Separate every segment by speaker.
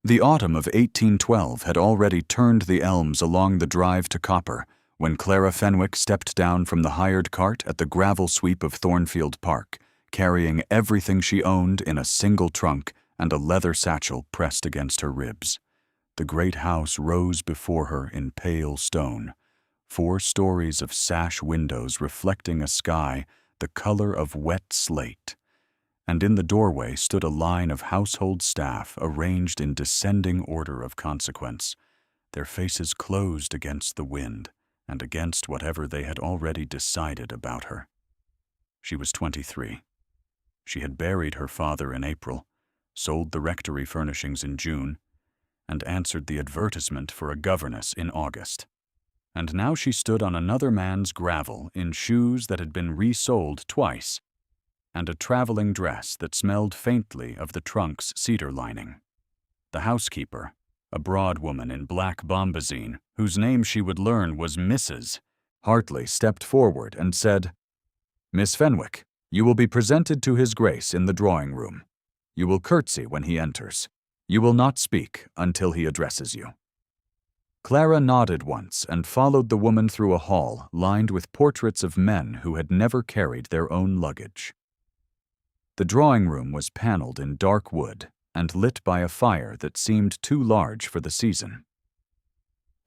Speaker 1: The autumn of 1812 had already turned the elms along the drive to Copper when Clara Fenwick stepped down from the hired cart at the gravel sweep of Thornfield Park, carrying everything she owned in a single trunk and a leather satchel pressed against her ribs. The great house rose before her in pale stone, 4 stories of sash windows reflecting a sky the color of wet slate. And in the doorway stood a line of household staff arranged in descending order of consequence, their faces closed against the wind and against whatever they had already decided about her. She was 23. She had buried her father in April, sold the rectory furnishings in June, and answered the advertisement for a governess in August. And now she stood on another man's gravel in shoes that had been resoled twice, and a traveling dress that smelled faintly of the trunk's cedar lining. The housekeeper, a broad woman in black bombazine, whose name she would learn was Mrs. Hartley, stepped forward and said, "Miss Fenwick, you will be presented to His Grace in the drawing-room. You will curtsy when he enters. You will not speak until he addresses you." Clara nodded once and followed the woman through a hall lined with portraits of men who had never carried their own luggage. The drawing-room was paneled in dark wood and lit by a fire that seemed too large for the season.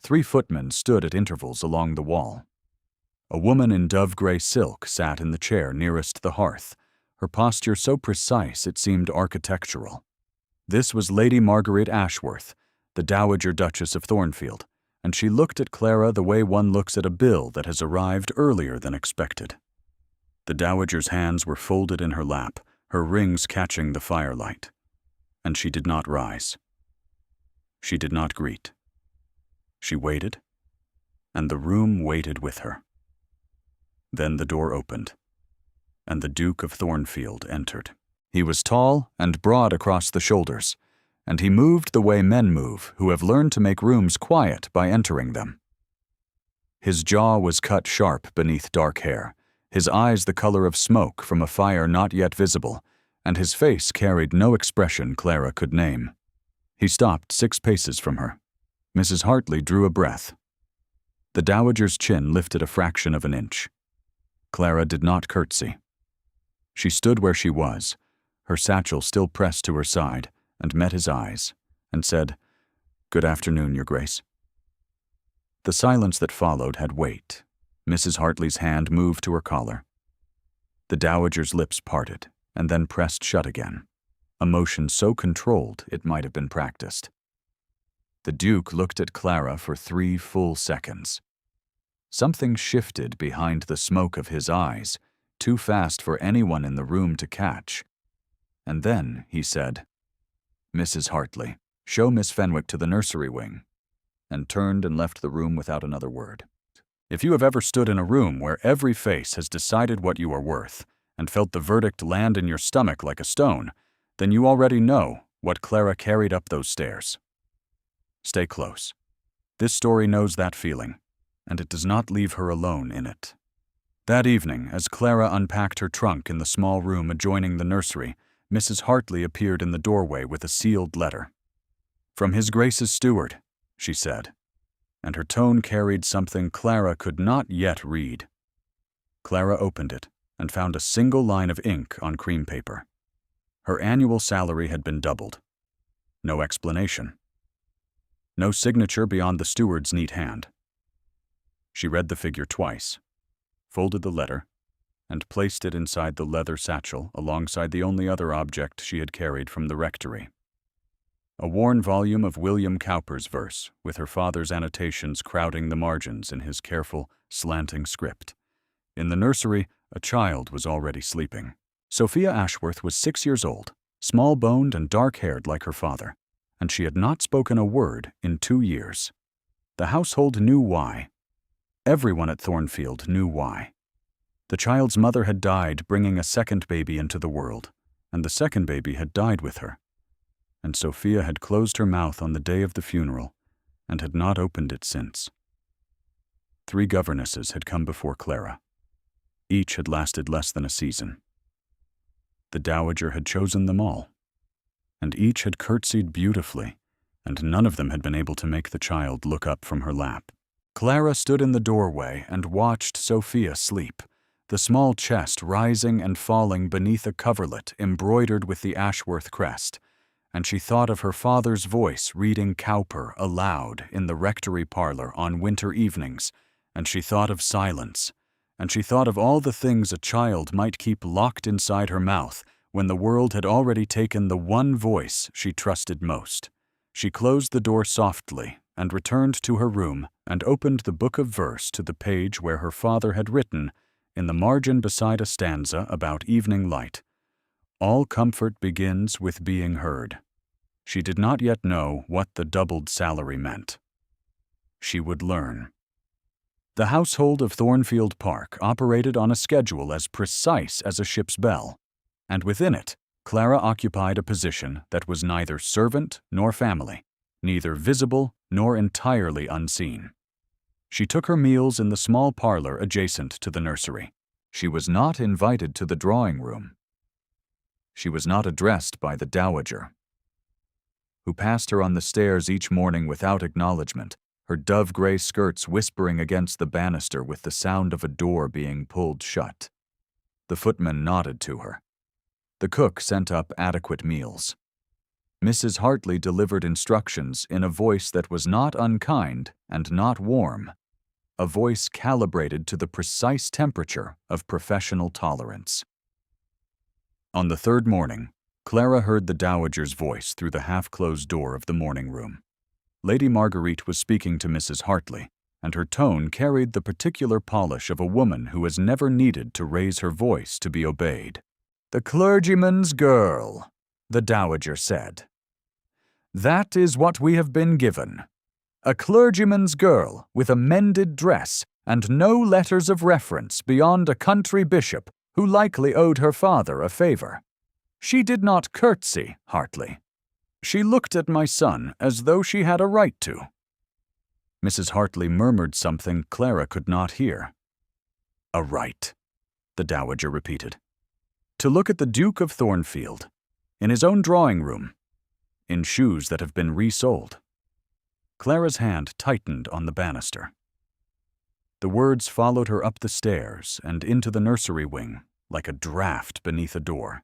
Speaker 1: 3 footmen stood at intervals along the wall. A woman in dove-gray silk sat in the chair nearest the hearth, her posture so precise it seemed architectural. This was Lady Marguerite Ashworth, the Dowager Duchess of Thornfield, and she looked at Clara the way one looks at a bill that has arrived earlier than expected. The Dowager's hands were folded in her lap, her rings catching the firelight, and she did not rise. She did not greet. She waited, and the room waited with her. Then the door opened, and the Duke of Thornfield entered. He was tall and broad across the shoulders, and he moved the way men move who have learned to make rooms quiet by entering them. His jaw was cut sharp beneath dark hair, his eyes the color of smoke from a fire not yet visible, and his face carried no expression Clara could name. He stopped 6 paces from her. Mrs. Hartley drew a breath. The Dowager's chin lifted a fraction of an inch. Clara did not curtsy. She stood where she was, her satchel still pressed to her side, and met his eyes, and said, "Good afternoon, Your Grace." The silence that followed had weight. Mrs. Hartley's hand moved to her collar. The Dowager's lips parted, and then pressed shut again, a motion so controlled it might have been practiced. The Duke looked at Clara for 3 full seconds. Something shifted behind the smoke of his eyes, too fast for anyone in the room to catch. And then he said, "Mrs. Hartley, show Miss Fenwick to the nursery wing," and turned and left the room without another word. If you have ever stood in a room where every face has decided what you are worth and felt the verdict land in your stomach like a stone, then you already know what Clara carried up those stairs. Stay close. This story knows that feeling, and it does not leave her alone in it. That evening, as Clara unpacked her trunk in the small room adjoining the nursery, Mrs. Hartley appeared in the doorway with a sealed letter. "From His Grace's steward," she said, and her tone carried something Clara could not yet read. Clara opened it and found a single line of ink on cream paper. Her annual salary had been doubled. No explanation. No signature beyond the steward's neat hand. She read the figure twice, folded the letter, and placed it inside the leather satchel alongside the only other object she had carried from the rectory. A worn volume of William Cowper's verse, with her father's annotations crowding the margins in his careful, slanting script. In the nursery, a child was already sleeping. Sophia Ashworth was 6 years old, small-boned and dark-haired like her father, and she had not spoken a word in 2 years. The household knew why. Everyone at Thornfield knew why. The child's mother had died bringing a second baby into the world, and the second baby had died with her. And Sophia had closed her mouth on the day of the funeral and had not opened it since. 3 governesses had come before Clara. Each had lasted less than a season. The Dowager had chosen them all, and each had curtsied beautifully, and none of them had been able to make the child look up from her lap. Clara stood in the doorway and watched Sophia sleep, the small chest rising and falling beneath a coverlet embroidered with the Ashworth crest, and she thought of her father's voice reading Cowper aloud in the rectory parlor on winter evenings, and she thought of silence, and she thought of all the things a child might keep locked inside her mouth when the world had already taken the one voice she trusted most. She closed the door softly and returned to her room and opened the book of verse to the page where her father had written, in the margin beside a stanza about evening light, "All comfort begins with being heard." She did not yet know what the doubled salary meant. She would learn. The household of Thornfield Park operated on a schedule as precise as a ship's bell, and within it, Clara occupied a position that was neither servant nor family, neither visible nor entirely unseen. She took her meals in the small parlor adjacent to the nursery. She was not invited to the drawing room. She was not addressed by the dowager, who passed her on the stairs each morning without acknowledgement, her dove-gray skirts whispering against the banister with the sound of a door being pulled shut. The footman nodded to her. The cook sent up adequate meals. Mrs. Hartley delivered instructions in a voice that was not unkind and not warm, a voice calibrated to the precise temperature of professional tolerance. On the third morning, Clara heard the dowager's voice through the half-closed door of the morning room. Lady Marguerite was speaking to Mrs. Hartley, and her tone carried the particular polish of a woman who has never needed to raise her voice to be obeyed. "The clergyman's girl," the dowager said. "That is what we have been given. A clergyman's girl with a mended dress and no letters of reference beyond a country bishop who likely owed her father a favor. She did not curtsy, Hartley. She looked at my son as though she had a right to." Mrs. Hartley murmured something Clara could not hear. "A right," the dowager repeated. "To look at the Duke of Thornfield, in his own drawing room, in shoes that have been resoled." Clara's hand tightened on the banister. The words followed her up the stairs and into the nursery wing like a draught beneath a door.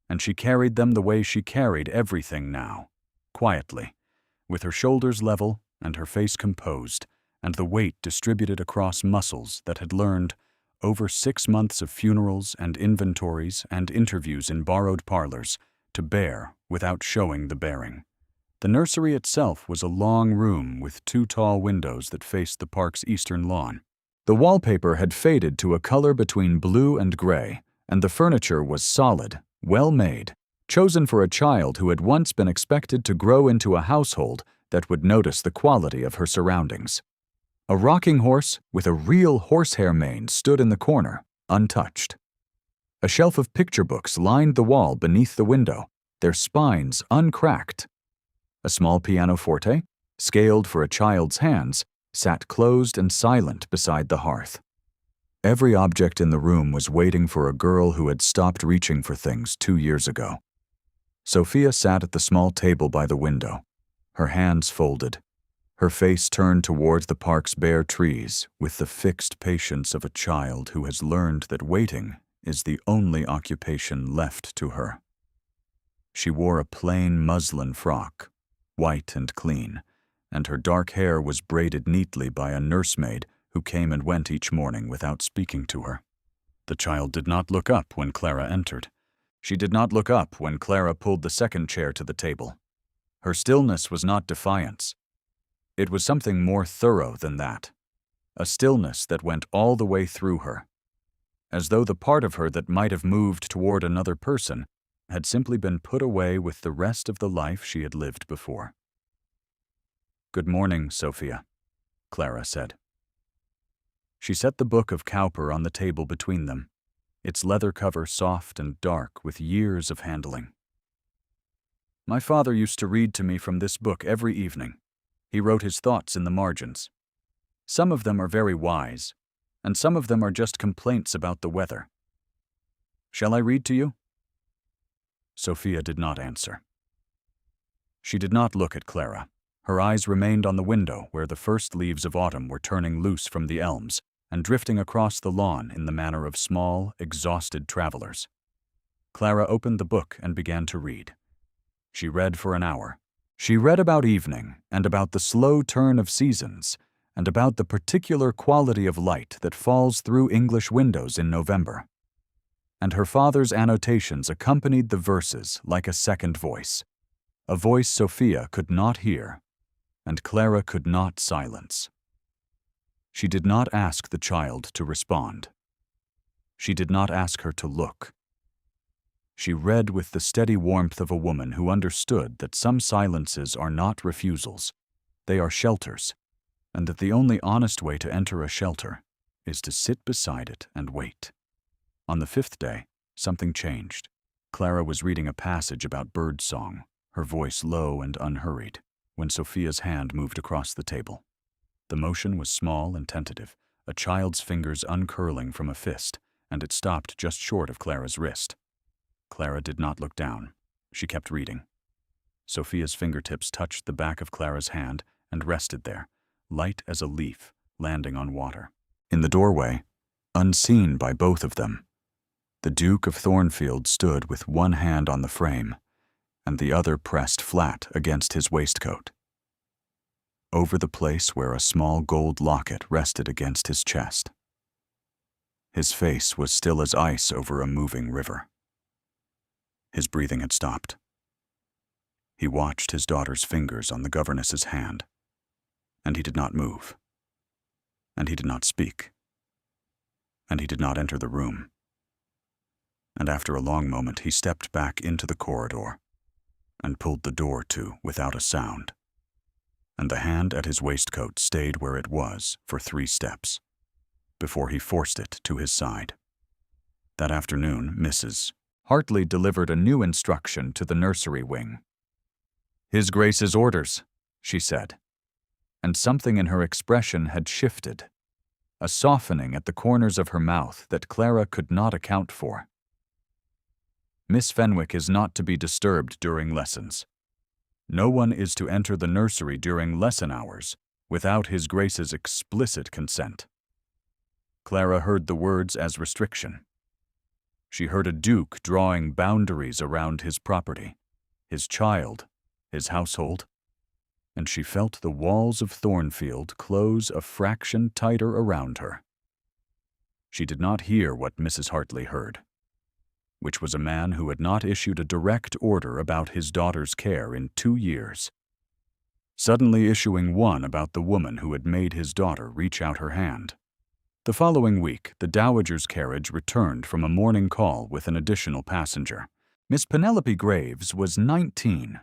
Speaker 1: And she carried them the way she carried everything now, quietly, with her shoulders level and her face composed, and the weight distributed across muscles that had learned, over 6 months of funerals and inventories and interviews in borrowed parlors, to bear without showing the bearing. The nursery itself was a long room with 2 tall windows that faced the park's eastern lawn. The wallpaper had faded to a color between blue and gray, and the furniture was solid, well-made, chosen for a child who had once been expected to grow into a household that would notice the quality of her surroundings. A rocking horse with a real horsehair mane stood in the corner, untouched. A shelf of picture books lined the wall beneath the window, their spines uncracked. A small pianoforte, scaled for a child's hands, sat closed and silent beside the hearth. Every object in the room was waiting for a girl who had stopped reaching for things 2 years ago. Sophia sat at the small table by the window, her hands folded, her face turned toward the park's bare trees with the fixed patience of a child who has learned that waiting is the only occupation left to her. She wore a plain muslin frock, white and clean, and her dark hair was braided neatly by a nursemaid who came and went each morning without speaking to her. The child did not look up when Clara entered. She did not look up when Clara pulled the second chair to the table. Her stillness was not defiance. It was something more thorough than that, a stillness that went all the way through her, as though the part of her that might have moved toward another person had simply been put away with the rest of the life she had lived before. "Good morning, Sophia," Clara said. She set the book of Cowper on the table between them, its leather cover soft and dark with years of handling. "My father used to read to me from this book every evening. He wrote his thoughts in the margins. Some of them are very wise, and some of them are just complaints about the weather. Shall I read to you?" Sophia did not answer. She did not look at Clara. Her eyes remained on the window where the first leaves of autumn were turning loose from the elms and drifting across the lawn in the manner of small, exhausted travelers. Clara opened the book and began to read. She read for an hour. She read about evening and about the slow turn of seasons and about the particular quality of light that falls through English windows in November. And her father's annotations accompanied the verses like a second voice, a voice Sophia could not hear and Clara could not silence. She did not ask the child to respond. She did not ask her to look. She read with the steady warmth of a woman who understood that some silences are not refusals, they are shelters, and that the only honest way to enter a shelter is to sit beside it and wait. On the 5th day, something changed. Clara was reading a passage about bird song, her voice low and unhurried, when Sophia's hand moved across the table. The motion was small and tentative, a child's fingers uncurling from a fist, and it stopped just short of Clara's wrist. Clara did not look down. She kept reading. Sophia's fingertips touched the back of Clara's hand and rested there, light as a leaf landing on water. In the doorway, unseen by both of them, the Duke of Thornfield stood with one hand on the frame and the other pressed flat against his waistcoat, over the place where a small gold locket rested against his chest. His face was still as ice over a moving river. His breathing had stopped. He watched his daughter's fingers on the governess's hand, and he did not move, and he did not speak, and he did not enter the room. And after a long moment, he stepped back into the corridor and pulled the door to without a sound, and the hand at his waistcoat stayed where it was for 3 steps, before he forced it to his side. That afternoon, Mrs. Hartley delivered a new instruction to the nursery wing. "His Grace's orders," she said, and something in her expression had shifted, a softening at the corners of her mouth that Clara could not account for. "Miss Fenwick is not to be disturbed during lessons. No one is to enter the nursery during lesson hours without His Grace's explicit consent." Clara heard the words as restriction. She heard a duke drawing boundaries around his property, his child, his household, and she felt the walls of Thornfield close a fraction tighter around her. She did not hear what Mrs. Hartley heard, which was a man who had not issued a direct order about his daughter's care in 2 years, suddenly issuing one about the woman who had made his daughter reach out her hand. The following week, the dowager's carriage returned from a morning call with an additional passenger. Miss Penelope Graves was 19,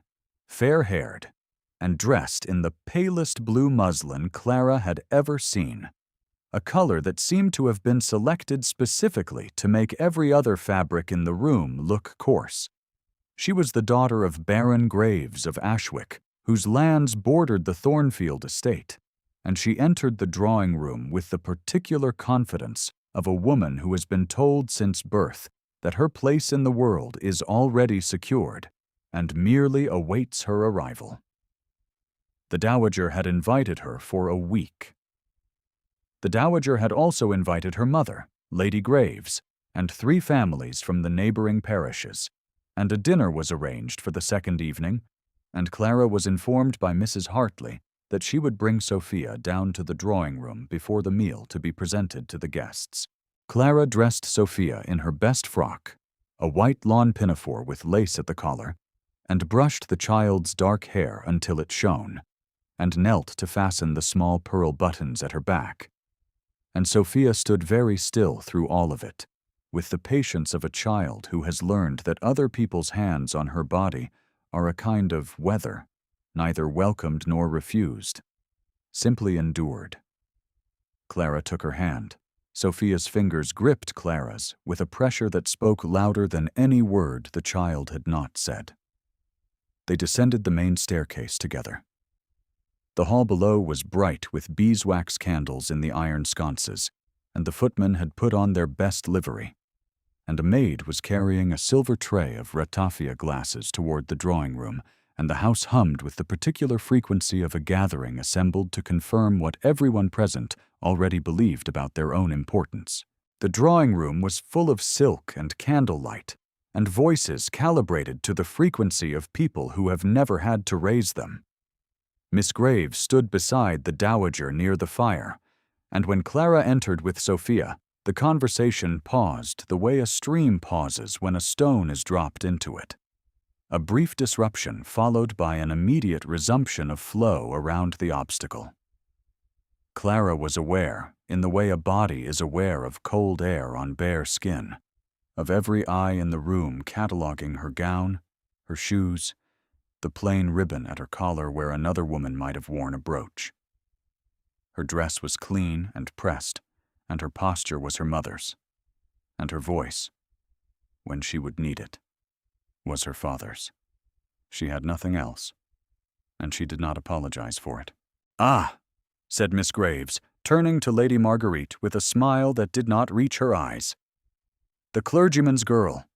Speaker 1: fair-haired, and dressed in the palest blue muslin Clara had ever seen, a color that seemed to have been selected specifically to make every other fabric in the room look coarse. She was the daughter of Baron Graves of Ashwick, whose lands bordered the Thornfield estate, and she entered the drawing room with the particular confidence of a woman who has been told since birth that her place in the world is already secured and merely awaits her arrival. The dowager had invited her for a week. The dowager had also invited her mother, Lady Graves, and 3 families from the neighboring parishes, and a dinner was arranged for the second evening, and Clara was informed by Mrs. Hartley that she would bring Sophia down to the drawing room before the meal to be presented to the guests. Clara dressed Sophia in her best frock, a white lawn pinafore with lace at the collar, and brushed the child's dark hair until it shone, and knelt to fasten the small pearl buttons at her back. And Sophia stood very still through all of it, with the patience of a child who has learned that other people's hands on her body are a kind of weather, neither welcomed nor refused, simply endured. Clara took her hand. Sophia's fingers gripped Clara's with a pressure that spoke louder than any word the child had not said. They descended the main staircase together. The hall below was bright with beeswax candles in the iron sconces, and the footmen had put on their best livery, and a maid was carrying a silver tray of ratafia glasses toward the drawing room and the house hummed with the particular frequency of a gathering assembled to confirm what everyone present already believed about their own importance. The drawing room was full of silk and candlelight, and voices calibrated to the frequency of people who have never had to raise them. Miss Graves stood beside the dowager near the fire, and when Clara entered with Sophia, the conversation paused the way a stream pauses when a stone is dropped into it. A brief disruption followed by an immediate resumption of flow around the obstacle. Clara was aware, in the way a body is aware of cold air on bare skin, of every eye in the room cataloging her gown, her shoes, the plain ribbon at her collar where another woman might have worn a brooch. Her dress was clean and pressed, and her posture was her mother's, and her voice, when she would need it, was her father's. She had nothing else, and she did not apologize for it. "Ah," said Miss Graves, turning to Lady Marguerite with a smile that did not reach her eyes. "The clergyman's girl.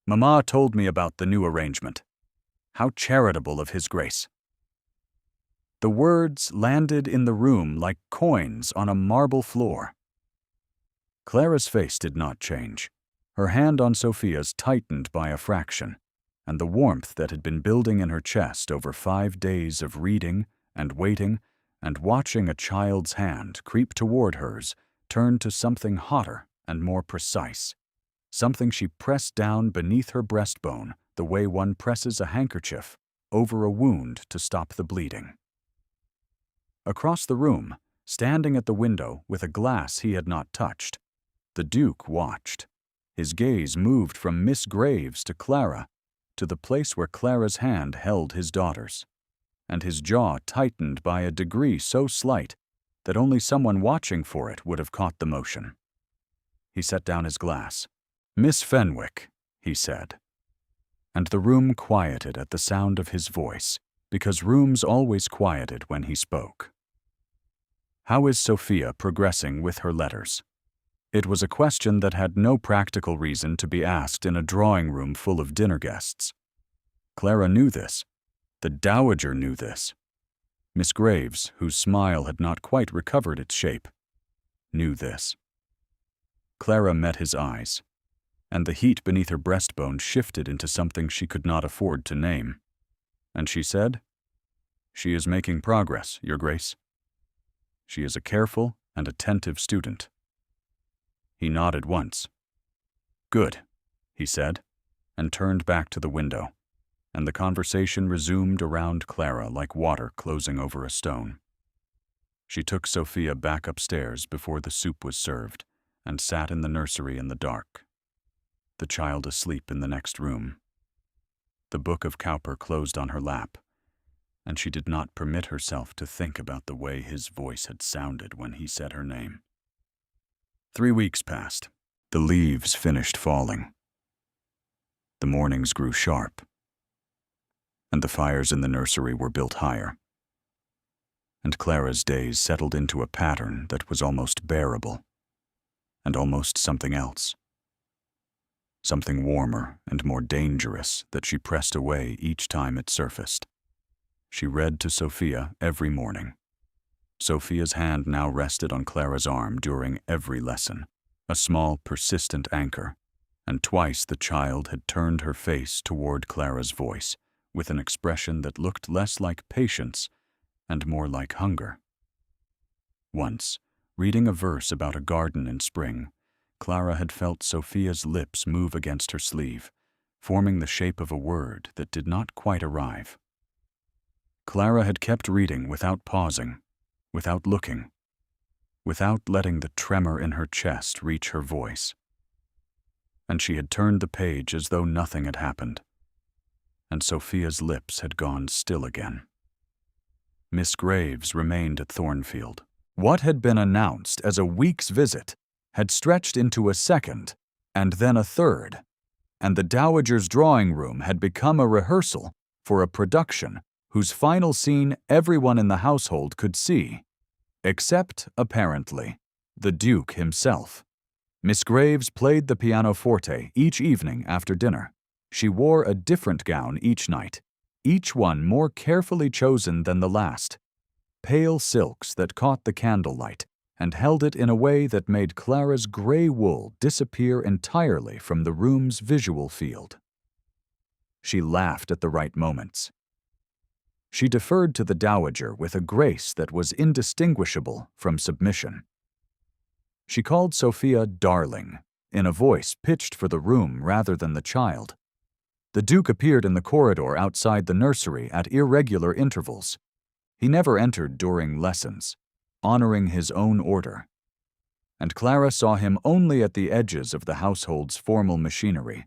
Speaker 1: Mamma told me about the new arrangement. How charitable of His Grace." The words landed in the room like coins on a marble floor. Clara's face did not change. Her hand on Sophia's tightened by a fraction, and the warmth that had been building in her chest over 5 days of reading and waiting and watching a child's hand creep toward hers turned to something hotter and more precise, something she pressed down beneath her breastbone the way one presses a handkerchief over a wound to stop the bleeding. Across the room, standing at the window with a glass he had not touched, the Duke watched. His gaze moved from Miss Graves to Clara, to the place where Clara's hand held his daughter's, and his jaw tightened by a degree so slight that only someone watching for it would have caught the motion. He set down his glass. "Miss Fenwick," he said. And the room quieted at the sound of his voice, because rooms always quieted when he spoke. "How is Sophia progressing with her letters?" It was a question that had no practical reason to be asked in a drawing room full of dinner guests. Clara knew this. The dowager knew this. Miss Graves, whose smile had not quite recovered its shape, knew this. Clara met his eyes, and the heat beneath her breastbone shifted into something she could not afford to name. And she said, "She is making progress, Your Grace. She is a careful and attentive student." He nodded once. "Good," he said, and turned back to the window, and the conversation resumed around Clara like water closing over a stone. She took Sophia back upstairs before the soup was served, and sat in the nursery in the dark, the child asleep in the next room. The book of Cowper closed on her lap, and she did not permit herself to think about the way his voice had sounded when he said her name. 3 weeks passed. The leaves finished falling. The mornings grew sharp, and the fires in the nursery were built higher. And Clara's days settled into a pattern that was almost bearable, and almost something else. Something warmer and more dangerous that she pressed away each time it surfaced. She read to Sophia every morning. Sophia's hand now rested on Clara's arm during every lesson, a small, persistent anchor, and twice the child had turned her face toward Clara's voice with an expression that looked less like patience and more like hunger. Once, reading a verse about a garden in spring, Clara had felt Sophia's lips move against her sleeve, forming the shape of a word that did not quite arrive. Clara had kept reading without pausing, without looking, without letting the tremor in her chest reach her voice. And she had turned the page as though nothing had happened, and Sophia's lips had gone still again. Miss Graves remained at Thornfield. What had been announced as a week's visit had stretched into a second, and then a third, and the dowager's drawing room had become a rehearsal for a production whose final scene everyone in the household could see, except, apparently, the Duke himself. Miss Graves played the pianoforte each evening after dinner. She wore a different gown each night, each one more carefully chosen than the last, pale silks that caught the candlelight and held it in a way that made Clara's gray wool disappear entirely from the room's visual field. She laughed at the right moments. She deferred to the dowager with a grace that was indistinguishable from submission. She called Sophia darling, in a voice pitched for the room rather than the child. The Duke appeared in the corridor outside the nursery at irregular intervals. He never entered during lessons, honoring his own order. And Clara saw him only at the edges of the household's formal machinery.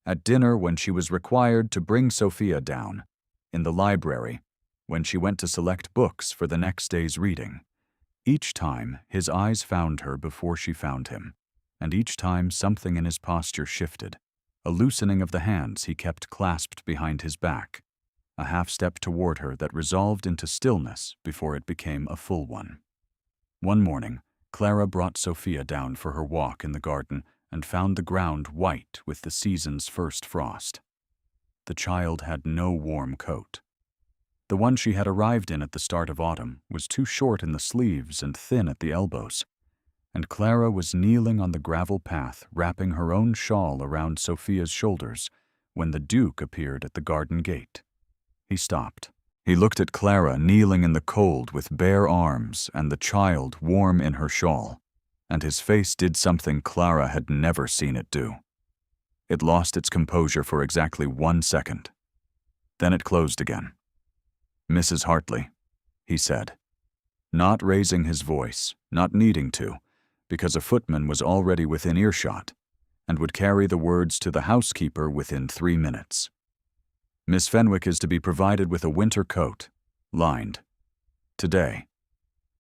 Speaker 1: At dinner when she was required to bring Sophia down, in the library, when she went to select books for the next day's reading. Each time, his eyes found her before she found him, and each time something in his posture shifted, a loosening of the hands he kept clasped behind his back, a half-step toward her that resolved into stillness before it became a full one. One morning, Clara brought Sophia down for her walk in the garden and found the ground white with the season's first frost. The child had no warm coat. The one she had arrived in at the start of autumn was too short in the sleeves and thin at the elbows, and Clara was kneeling on the gravel path wrapping her own shawl around Sophia's shoulders when the Duke appeared at the garden gate. He stopped. He looked at Clara kneeling in the cold with bare arms and the child warm in her shawl, and his face did something Clara had never seen it do. It lost its composure for exactly 1 second. Then it closed again. "Mrs. Hartley," he said, not raising his voice, not needing to, because a footman was already within earshot and would carry the words to the housekeeper within 3 minutes. "Miss Fenwick is to be provided with a winter coat, lined, today,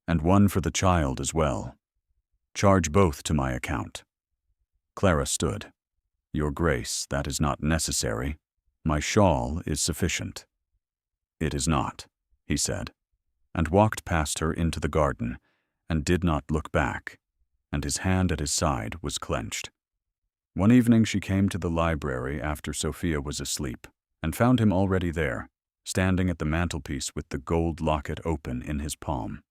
Speaker 1: and one for the child as well. Charge both to my account." Clara stood. "Your Grace, that is not necessary. My shawl is sufficient." "It is not," he said, and walked past her into the garden, and did not look back, and his hand at his side was clenched. One evening she came to the library after Sophia was asleep, and found him already there, standing at the mantelpiece with the gold locket open in his palm.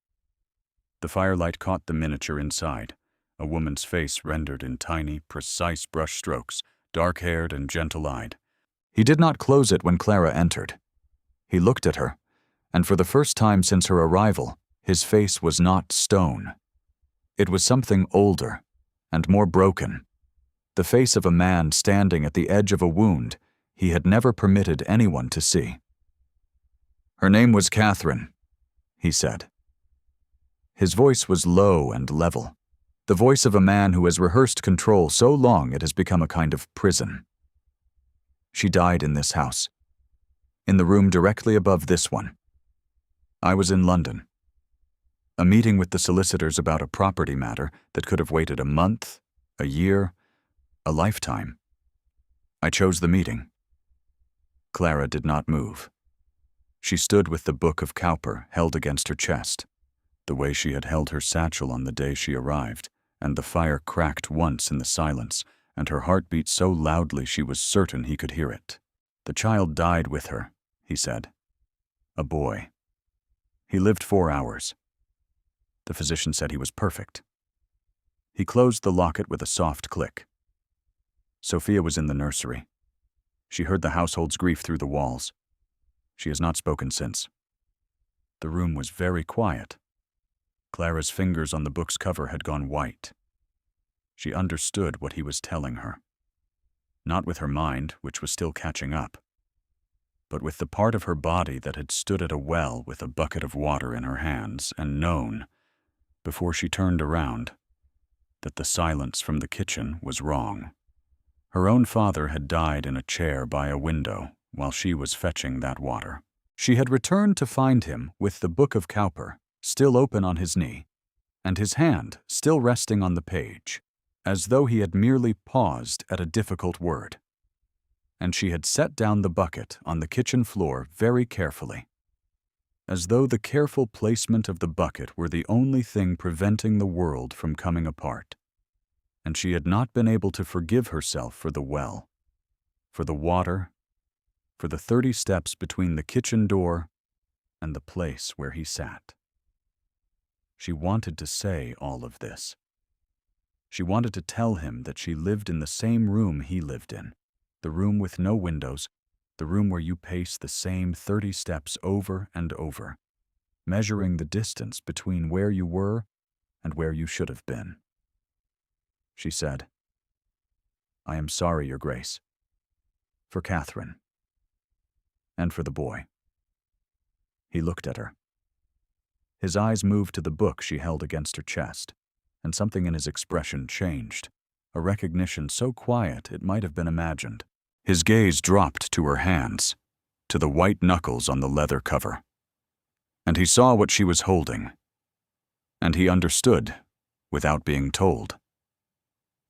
Speaker 1: The firelight caught the miniature inside, a woman's face rendered in tiny, precise brush strokes, dark-haired and gentle-eyed. He did not close it when Clara entered. He looked at her, and for the first time since her arrival, his face was not stone. It was something older and more broken, the face of a man standing at the edge of a wound he had never permitted anyone to see. "Her name was Catherine," he said. His voice was low and level, the voice of a man who has rehearsed control so long it has become a kind of prison. "She died in this house, in the room directly above this one. I was in London. A meeting with the solicitors about a property matter that could have waited a month, a year, a lifetime. I chose the meeting." Clara did not move. She stood with the book of Cowper held against her chest, the way she had held her satchel on the day she arrived, and the fire cracked once in the silence, and her heart beat so loudly she was certain he could hear it. "The child died with her," he said. "A boy. He lived 4 hours. The physician said he was perfect." He closed the locket with a soft click. Sophia was in the nursery. She heard the household's grief through the walls. She has not spoken since. The room was very quiet. Clara's fingers on the book's cover had gone white. She understood what he was telling her. Not with her mind, which was still catching up, but with the part of her body that had stood at a well with a bucket of water in her hands and known, before she turned around, that the silence from the kitchen was wrong. Her own father had died in a chair by a window while she was fetching that water. She had returned to find him with the book of Cowper still open on his knee, and his hand still resting on the page, as though he had merely paused at a difficult word. And she had set down the bucket on the kitchen floor very carefully, as though the careful placement of the bucket were the only thing preventing the world from coming apart. And she had not been able to forgive herself for the well, for the water, for the 30 steps between the kitchen door and the place where he sat. She wanted to say all of this. She wanted to tell him that she lived in the same room he lived in, the room with no windows, the room where you pace the same 30 steps over and over, measuring the distance between where you were and where you should have been. She said, "I am sorry, Your Grace, for Catherine, and for the boy." He looked at her. His eyes moved to the book she held against her chest, and something in his expression changed, a recognition so quiet it might have been imagined. His gaze dropped to her hands, to the white knuckles on the leather cover. And he saw what she was holding, and he understood, without being told,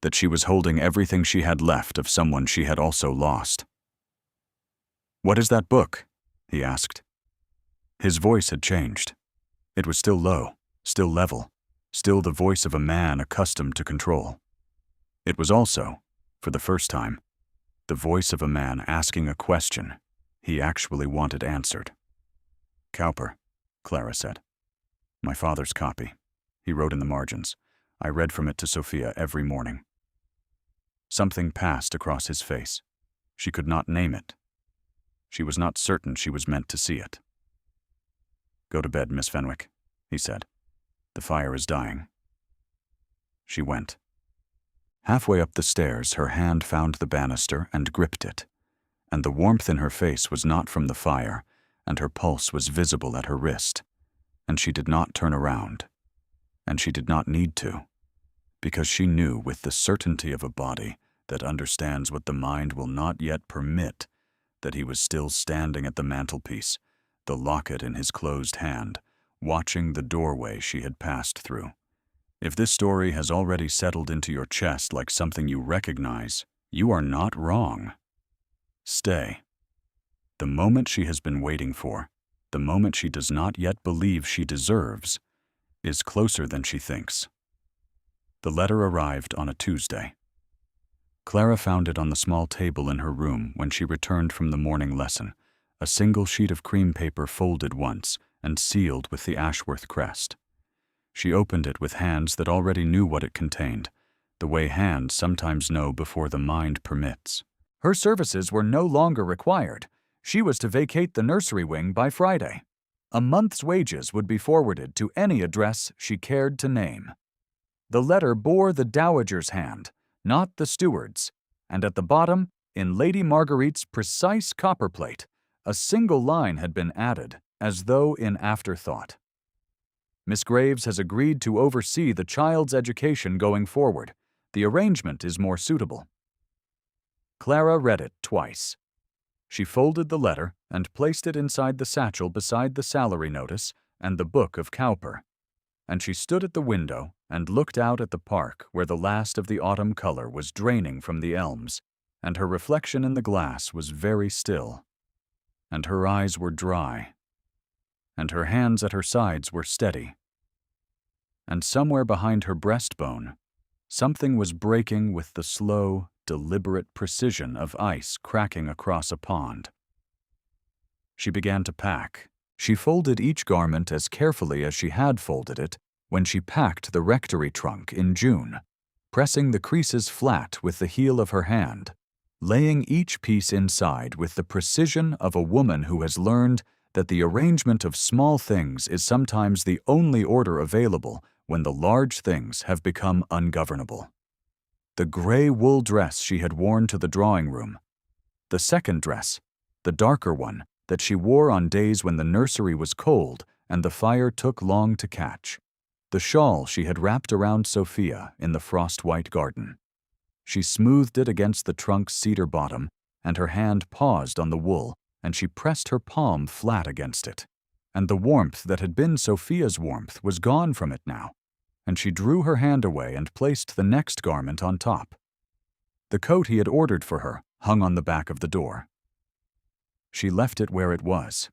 Speaker 1: that she was holding everything she had left of someone she had also lost. "What is that book?" he asked. His voice had changed. It was still low, still level, still the voice of a man accustomed to control. It was also, for the first time, the voice of a man asking a question he actually wanted answered. "Cowper," Clara said. "My father's copy. He wrote in the margins. I read from it to Sophia every morning." Something passed across his face. She could not name it. She was not certain she was meant to see it. "Go to bed, Miss Fenwick," he said. "The fire is dying." She went. Halfway up the stairs, her hand found the banister and gripped it, and the warmth in her face was not from the fire, and her pulse was visible at her wrist, and she did not turn around, and she did not need to, because she knew with the certainty of a body that understands what the mind will not yet permit that he was still standing at the mantelpiece, the locket in his closed hand, watching the doorway she had passed through. If this story has already settled into your chest like something you recognize, you are not wrong. Stay. The moment she has been waiting for, the moment she does not yet believe she deserves, is closer than she thinks. The letter arrived on a Tuesday. Clara found it on the small table in her room when she returned from the morning lesson, a single sheet of cream paper folded once and sealed with the Ashworth crest. She opened it with hands that already knew what it contained, the way hands sometimes know before the mind permits. Her services were no longer required. She was to vacate the nursery wing by Friday. A month's wages would be forwarded to any address she cared to name. The letter bore the dowager's hand, not the steward's, and at the bottom, in Lady Marguerite's precise copperplate, a single line had been added, as though in afterthought. "Miss Graves has agreed to oversee the child's education going forward. The arrangement is more suitable." Clara read it twice. She folded the letter and placed it inside the satchel beside the salary notice and the book of Cowper, and she stood at the window and looked out at the park where the last of the autumn color was draining from the elms, and her reflection in the glass was very still, and her eyes were dry, and her hands at her sides were steady. And somewhere behind her breastbone, something was breaking with the slow, deliberate precision of ice cracking across a pond. She began to pack. She folded each garment as carefully as she had folded it when she packed the rectory trunk in June, pressing the creases flat with the heel of her hand, laying each piece inside with the precision of a woman who has learned that the arrangement of small things is sometimes the only order available when the large things have become ungovernable. The gray wool dress she had worn to the drawing room, the second dress, the darker one that she wore on days when the nursery was cold and the fire took long to catch, the shawl she had wrapped around Sophia in the frost-white garden. She smoothed it against the trunk's cedar bottom, and her hand paused on the wool, and she pressed her palm flat against it. And the warmth that had been Sophia's warmth was gone from it now, and she drew her hand away and placed the next garment on top. The coat he had ordered for her hung on the back of the door. She left it where it was.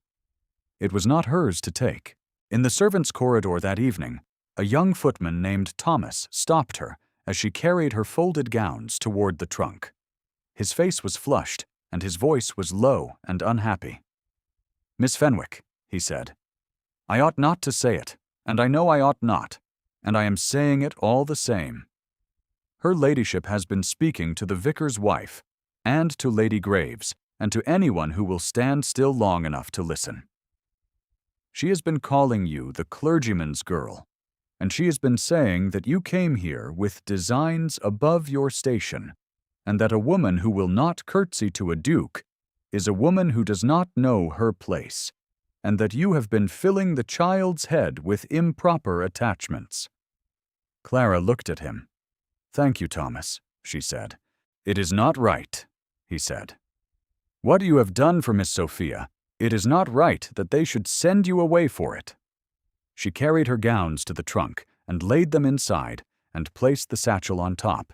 Speaker 1: It was not hers to take. In the servants' corridor that evening, a young footman named Thomas stopped her as she carried her folded gowns toward the trunk. His face was flushed, and his voice was low and unhappy. "Miss Fenwick," he said, "I ought not to say it, and I know I ought not, and I am saying it all the same. Her ladyship has been speaking to the vicar's wife, and to Lady Graves, and to anyone who will stand still long enough to listen. She has been calling you the clergyman's girl, and she has been saying that you came here with designs above your station, and that a woman who will not curtsy to a duke is a woman who does not know her place, and that you have been filling the child's head with improper attachments." Clara looked at him. "Thank you, Thomas," she said. "It is not right," he said. "What you have done for Miss Sophia, it is not right that they should send you away for it." She carried her gowns to the trunk and laid them inside and placed the satchel on top,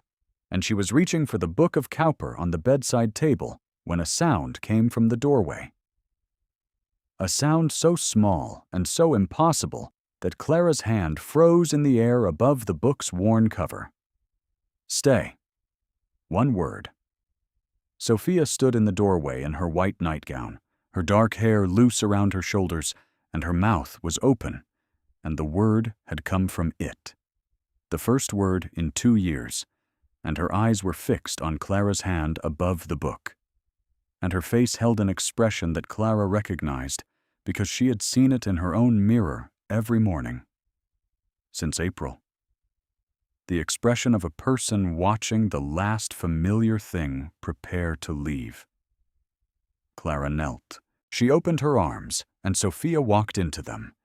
Speaker 1: and she was reaching for the book of Cowper on the bedside table when a sound came from the doorway. A sound so small and so impossible that Clara's hand froze in the air above the book's worn cover. "Stay." One word. Sophia stood in the doorway in her white nightgown, her dark hair loose around her shoulders, and her mouth was open, and the word had come from it. The first word in 2 years, and her eyes were fixed on Clara's hand above the book. And her face held an expression that Clara recognized because she had seen it in her own mirror every morning since April. The expression of a person watching the last familiar thing prepare to leave. Clara knelt. She opened her arms, and Sophia walked into them,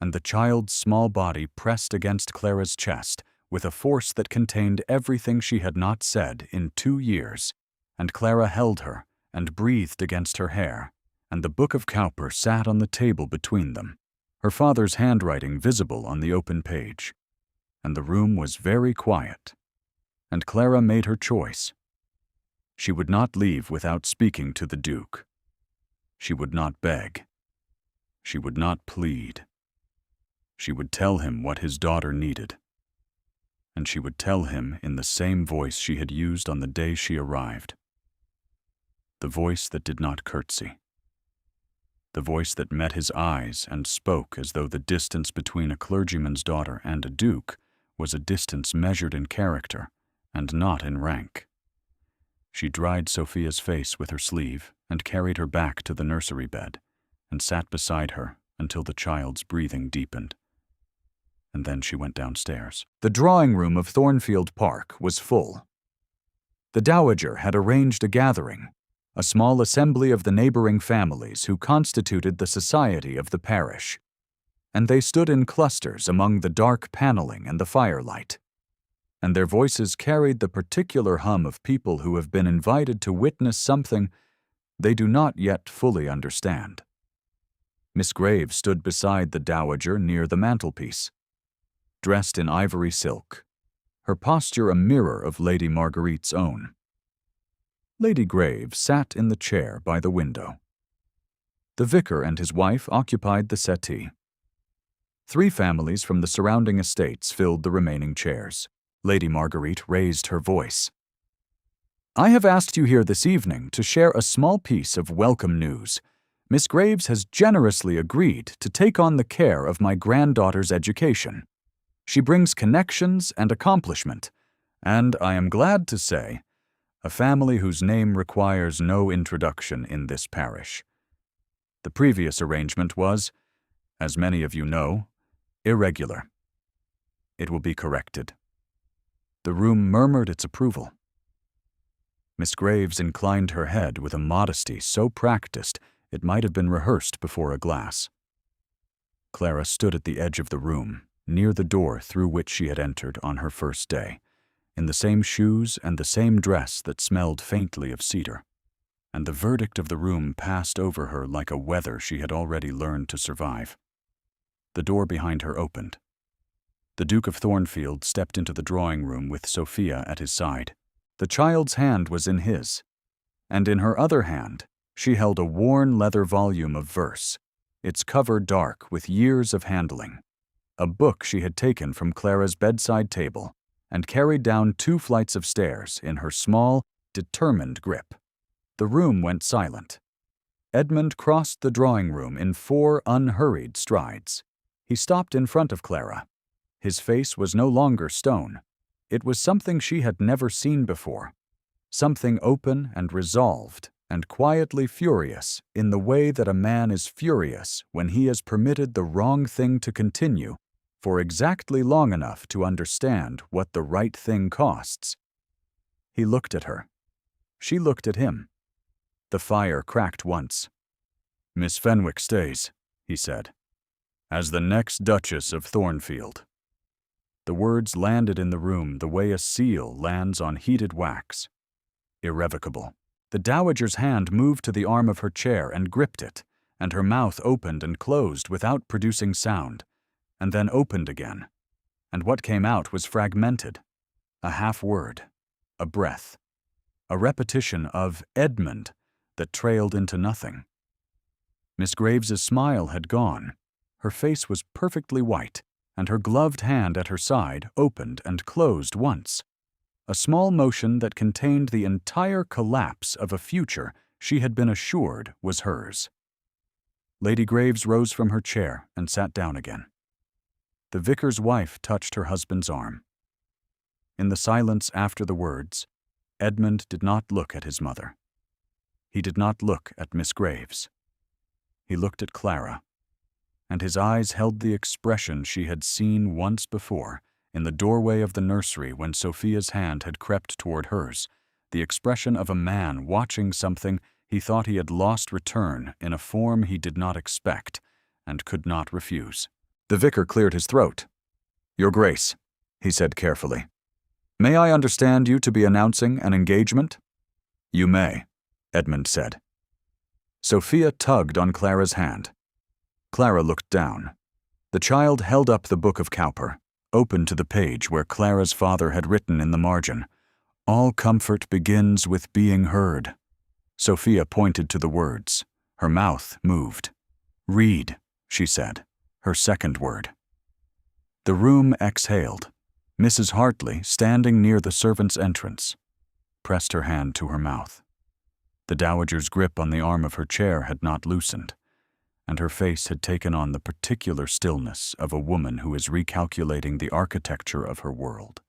Speaker 1: and the child's small body pressed against Clara's chest with a force that contained everything she had not said in 2 years, and Clara held her and breathed against her hair, and the book of Cowper sat on the table between them, her father's handwriting visible on the open page. And the room was very quiet, and Clara made her choice. She would not leave without speaking to the Duke. She would not beg. She would not plead. She would tell him what his daughter needed, and she would tell him in the same voice she had used on the day she arrived. The voice that did not curtsy. The voice that met his eyes and spoke as though the distance between a clergyman's daughter and a duke was a distance measured in character and not in rank. She dried Sophia's face with her sleeve and carried her back to the nursery bed and sat beside her until the child's breathing deepened. And then she went downstairs. The drawing room of Thornfield Park was full. The dowager had arranged a gathering, a small assembly of the neighboring families who constituted the society of the parish, and they stood in clusters among the dark paneling and the firelight, and their voices carried the particular hum of people who have been invited to witness something they do not yet fully understand. Miss Graves stood beside the dowager near the mantelpiece, dressed in ivory silk, her posture a mirror of Lady Marguerite's own. Lady Graves sat in the chair by the window. The vicar and his wife occupied the settee. 3 families from the surrounding estates filled the remaining chairs. Lady Marguerite raised her voice. "I have asked you here this evening to share a small piece of welcome news. Miss Graves has generously agreed to take on the care of my granddaughter's education. She brings connections and accomplishment, and I am glad to say, a family whose name requires no introduction in this parish. The previous arrangement was, as many of you know, irregular. It will be corrected." The room murmured its approval. Miss Graves inclined her head with a modesty so practiced it might have been rehearsed before a glass. Clara stood at the edge of the room, near the door through which she had entered on her first day, in the same shoes and the same dress that smelled faintly of cedar, and the verdict of the room passed over her like a weather she had already learned to survive. The door behind her opened. The Duke of Thornfield stepped into the drawing-room with Sophia at his side. The child's hand was in his, and in her other hand she held a worn leather volume of verse, its cover dark with years of handling, a book she had taken from Clara's bedside table and carried down 2 flights of stairs in her small, determined grip. The room went silent. Edmund crossed the drawing room in 4 unhurried strides. He stopped in front of Clara. His face was no longer stone. It was something she had never seen before, something open and resolved and quietly furious in the way that a man is furious when he has permitted the wrong thing to continue for exactly long enough to understand what the right thing costs. He looked at her. She looked at him. The fire cracked once. "Miss Fenwick stays," he said, "as the next Duchess of Thornfield." The words landed in the room the way a seal lands on heated wax. Irrevocable. The dowager's hand moved to the arm of her chair and gripped it, and her mouth opened and closed without producing sound, and then opened again. And what came out was fragmented. A half-word, a breath, a repetition of Edmund that trailed into nothing. Miss Graves's smile had gone. Her face was perfectly white, and her gloved hand at her side opened and closed once. A small motion that contained the entire collapse of a future she had been assured was hers. Lady Graves rose from her chair and sat down again. The vicar's wife touched her husband's arm. In the silence after the words, Edmund did not look at his mother. He did not look at Miss Graves. He looked at Clara, and his eyes held the expression she had seen once before in the doorway of the nursery when Sophia's hand had crept toward hers, the expression of a man watching something he thought he had lost return in a form he did not expect and could not refuse. The vicar cleared his throat. "Your Grace," he said carefully, "may I understand you to be announcing an engagement?" "You may," Edmund said. Sophia tugged on Clara's hand. Clara looked down. The child held up the book of Cowper, open to the page where Clara's father had written in the margin, "All comfort begins with being heard." Sophia pointed to the words. Her mouth moved. "Read," she said, her second word. The room exhaled. Mrs. Hartley, standing near the servants' entrance, pressed her hand to her mouth. The dowager's grip on the arm of her chair had not loosened, and her face had taken on the particular stillness of a woman who is recalculating the architecture of her world,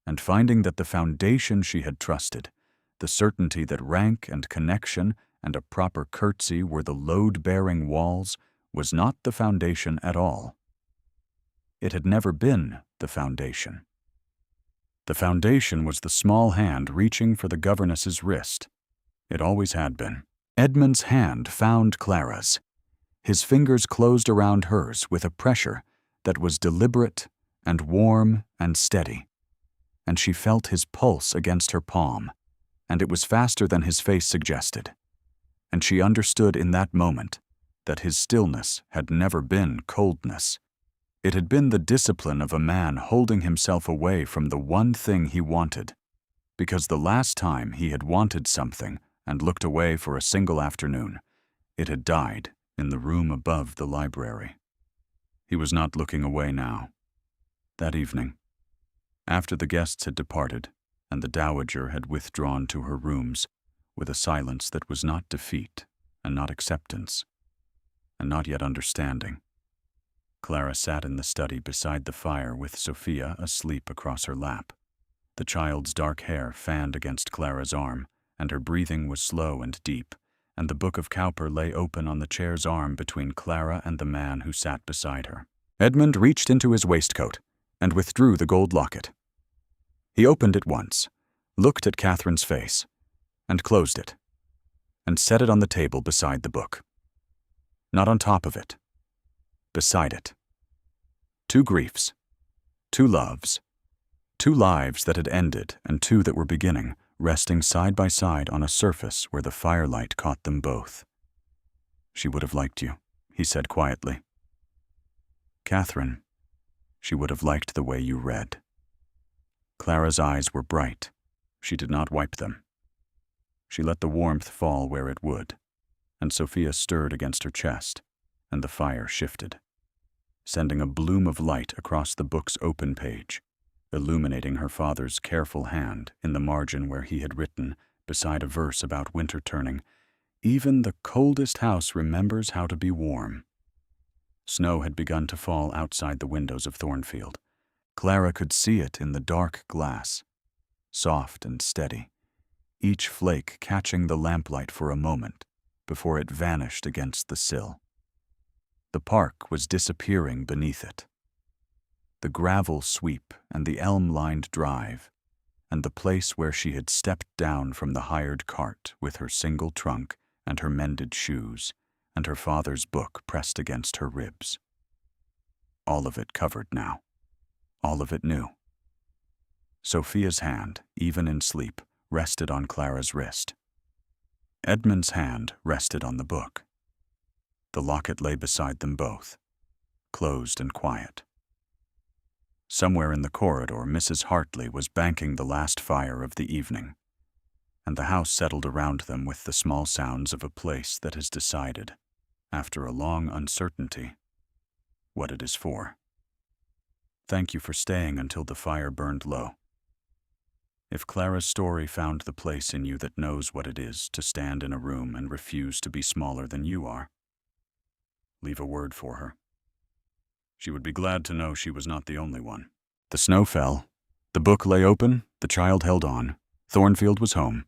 Speaker 1: and finding that the foundation she had trusted, the certainty that rank and connection and a proper curtsy were the load-bearing walls, was not the foundation at all. It had never been the foundation. The foundation was the small hand reaching for the governess's wrist. It always had been. Edmund's hand found Clara's. His fingers closed around hers with a pressure that was deliberate and warm and steady, and she felt his pulse against her palm, and it was faster than his face suggested, and she understood in that moment that his stillness had never been coldness. It had been the discipline of a man holding himself away from the one thing he wanted, because the last time he had wanted something and looked away for a single afternoon, it had died in the room above the library. He was not looking away now. That evening, after the guests had departed and the dowager had withdrawn to her rooms with a silence that was not defeat and not acceptance and not yet understanding, Clara sat in the study beside the fire with Sophia asleep across her lap. The child's dark hair fanned against Clara's arm, and her breathing was slow and deep, and the book of Cowper lay open on the chair's arm between Clara and the man who sat beside her. Edmund reached into his waistcoat and withdrew the gold locket. He opened it once, looked at Catherine's face, and closed it, and set it on the table beside the book. Not on top of it. Beside it. 2 griefs, 2 loves, 2 lives that had ended and 2 that were beginning, resting side by side on a surface where the firelight caught them both. "She would have liked you," he said quietly. "Catherine, she would have liked the way you read." Clara's eyes were bright. She did not wipe them. She let the warmth fall where it would, and Sophia stirred against her chest, and the fire shifted, sending a bloom of light across the book's open page, illuminating her father's careful hand in the margin where he had written, beside a verse about winter turning, "Even the coldest house remembers how to be warm." Snow had begun to fall outside the windows of Thornfield. Clara could see it in the dark glass, soft and steady, each flake catching the lamplight for a moment before it vanished against the sill. The park was disappearing beneath it. The gravel sweep and the elm-lined drive, and the place where she had stepped down from the hired cart with her single trunk and her mended shoes, and her father's book pressed against her ribs. All of it covered now. All of it new. Sophia's hand, even in sleep, rested on Clara's wrist. Edmund's hand rested on the book. The locket lay beside them both, closed and quiet. Somewhere in the corridor, Mrs. Hartley was banking the last fire of the evening, and the house settled around them with the small sounds of a place that has decided, after a long uncertainty, what it is for. Thank you for staying until the fire burned low. If Clara's story found the place in you that knows what it is to stand in a room and refuse to be smaller than you are, leave a word for her. She would be glad to know she was not the only one. The snow fell. The book lay open. The child held on. Thornfield was home.